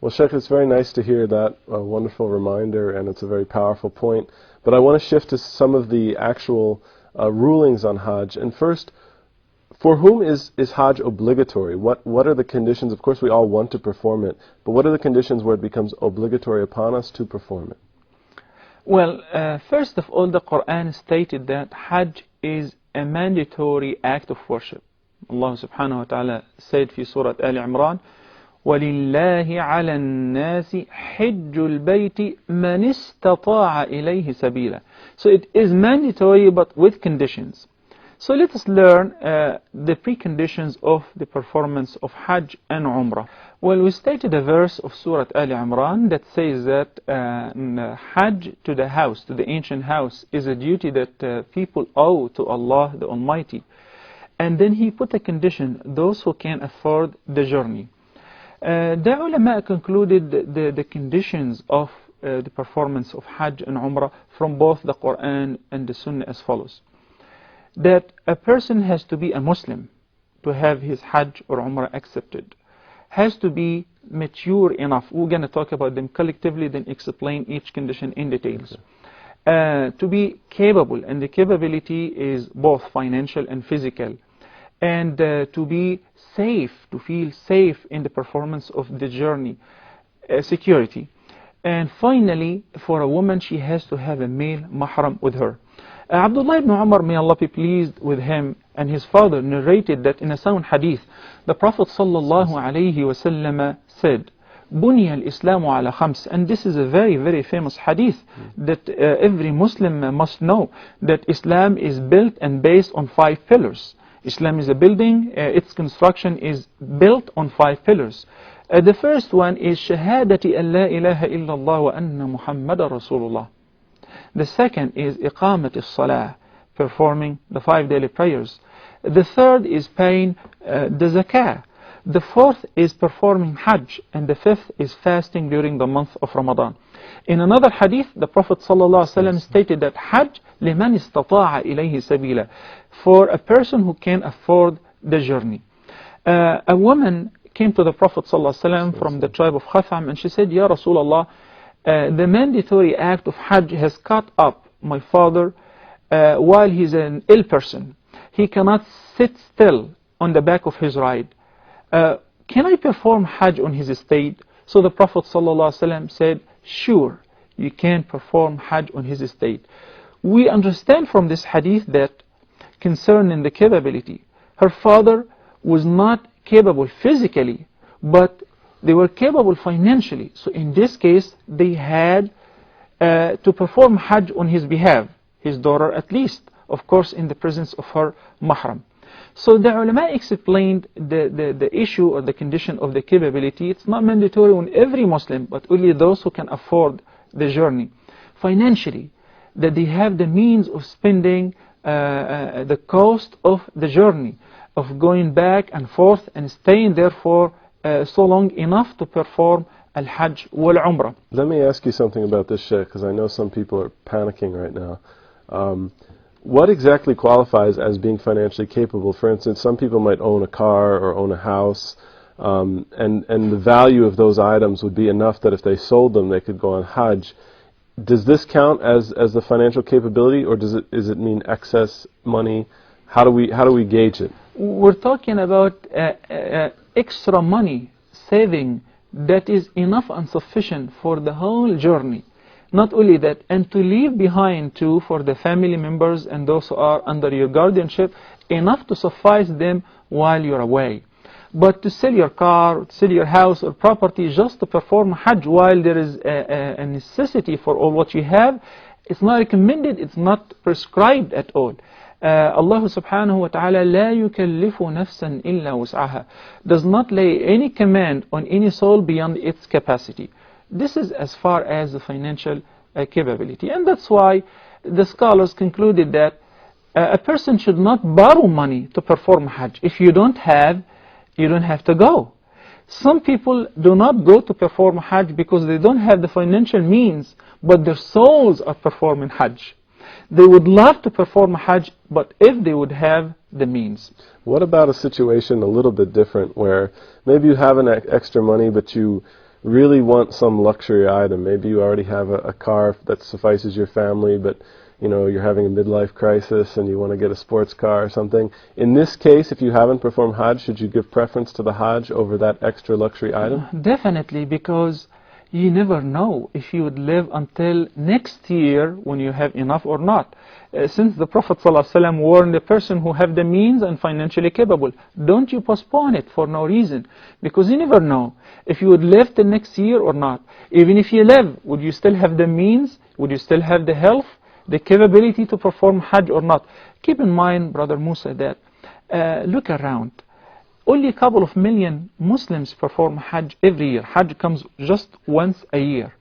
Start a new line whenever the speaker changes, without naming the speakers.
Well, Sheikh, it's very nice to hear that wonderful reminder, and it's a very powerful point. But I want to shift to some of the actual rulings on Hajj. And first, for whom is Hajj obligatory? What are the conditions? Of course, we all want to perform it, but what are the conditions where it becomes obligatory upon us to perform it?
Well, first of all, the Quran stated that Hajj is a mandatory act of worship. Allah subhanahu wa ta'ala said في Surah Al Imran, وَلِلَّهِ عَلَى النَّاسِ حِجُّ الْبَيْتِ مَنِ اسْتَطَاعَ إِلَيْهِ سَبِيلًا. So it is mandatory but with conditions. So let us learn the preconditions of the performance of Hajj and Umrah. Well, we stated a verse of Surah Al Imran that says that Hajj to the house, to the ancient house, is a duty that people owe to Allah the Almighty. And then He put a condition, those who can afford the journey. The ulama concluded the conditions of the performance of Hajj and Umrah from both the Quran and the Sunnah as follows. That a person has to be a Muslim to have his Hajj or Umrah accepted. Has to be mature enough. We're going to talk about them collectively, then explain each condition in details. To be capable, and the capability is both financial and physical. And to be safe, to feel safe in the performance of the journey, security. And finally, for a woman, she has to have a male mahram with her. Abdullah ibn Umar, may Allah be pleased with him, and his father narrated that in a sound hadith, the Prophet sallallahu alayhi wasallam said, بُنِيَ الْإِسْلَامُ عَلَى خَمْسٍ. And this is a very, very famous hadith that every Muslim must know, that Islam is built and based on 5 pillars. Islam is a building, its construction is built on 5 pillars. The first one is Shahadati an la ilaha illallah wa anna Muhammadan Rasulullah. The second is Iqamat as-Salah, performing the 5 daily prayers. The third is paying the zakah. The fourth is performing Hajj, and the fifth is fasting during the month of Ramadan. In another hadith, the Prophet ﷺ stated that Hajj liman istata'a ilayhi sabila, for a person who can afford the journey. A woman came to the Prophet ﷺ from the tribe of Khatham, and she said, Ya Rasulullah, the mandatory act of Hajj has caught up my father while he's an ill person. He cannot sit still on the back of his ride. Can I perform Hajj on his estate? So the Prophet ﷺ said, sure, you can perform Hajj on his estate. We understand from this hadith that concerning the capability, her father was not capable physically, but they were capable financially. So in this case, they had to perform Hajj on his behalf, his daughter at least, of course in the presence of her mahram. So the ulama explained the issue or the condition of the capability. It's not mandatory on every Muslim, but only those who can afford the journey. Financially, that they have the means of spending the cost of the journey, of going back and forth and staying there for so long enough to perform Al-Hajj wal-Umrah.
Let me ask you something about this, Sheikh, because I know some people are panicking right now. What exactly qualifies as being financially capable? For instance, some people might own a car or own a house, and the value of those items would be enough that if they sold them, they could go on Hajj. Does this count as the financial capability, or does it mean excess money? How do we gauge it?
We're talking about extra money saving that is enough and sufficient for the whole journey. Not only that, and to leave behind too for the family members and those who are under your guardianship, enough to suffice them while you're away. But to sell your car, to sell your house or property just to perform Hajj while there is a necessity for all what you have, it's not recommended, it's not prescribed at all. Allah subhanahu wa ta'ala لا يكلف نفسا إلا وسعها, does not lay any command on any soul beyond its capacity. This is as far as the financial capability. And that's why the scholars concluded that a person should not borrow money to perform Hajj. If you don't have, you don't have to go. Some people do not go to perform Hajj because they don't have the financial means, but their souls are performing Hajj. They would love to perform Hajj, but if they would have the means.
What about a situation a little bit different where maybe you have an extra money, but you really want some luxury item. Maybe you already have a car that suffices your family, but you're having a midlife crisis and you want to get a sports car or something. In this case, if you haven't performed Hajj, should you give preference to the Hajj over that extra luxury item?
Definitely, because you never know if you would live until next year when you have enough or not. Since the Prophet ﷺ warned the person who have the means and financially capable, don't you postpone it for no reason, because you never know if you would live till next year or not. Even if you live, would you still have the means? Would you still have the health, the capability to perform Hajj or not? Keep in mind, Brother Musa, that look around. Only a couple of million Muslims perform Hajj every year. Hajj comes just once a year.